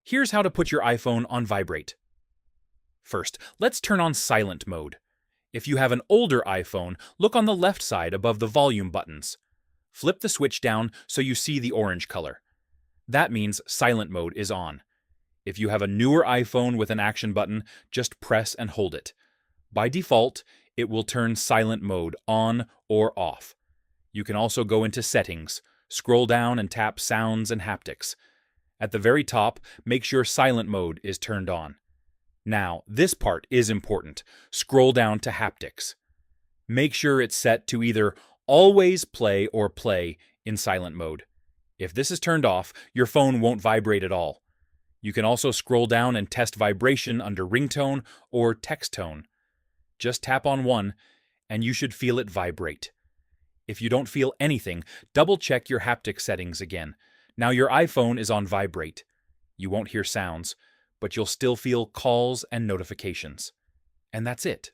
Here's how to put your iPhone on Vibrate. First, let's turn on silent mode. If you have an older iPhone, look on the left side above the volume buttons. Flip the switch down so you see the orange color. That means silent mode is on. If you have a newer iPhone with an action button, just press and hold it. By default, it will turn silent mode on or off. You can also go into Settings, scroll down and tap Sounds and Haptics. At the very top, make sure silent mode is turned on. Now, this part is important. Scroll down to Haptics. Make sure it's set to either always play or play in silent mode. If this is turned off, your phone won't vibrate at all. You can also scroll down and test vibration under ringtone or text tone. Just tap on one, and you should feel it vibrate. If you don't feel anything, double-check your haptic settings again. Now your iPhone is on Vibrate. You won't hear sounds, but you'll still feel calls and notifications. And that's it.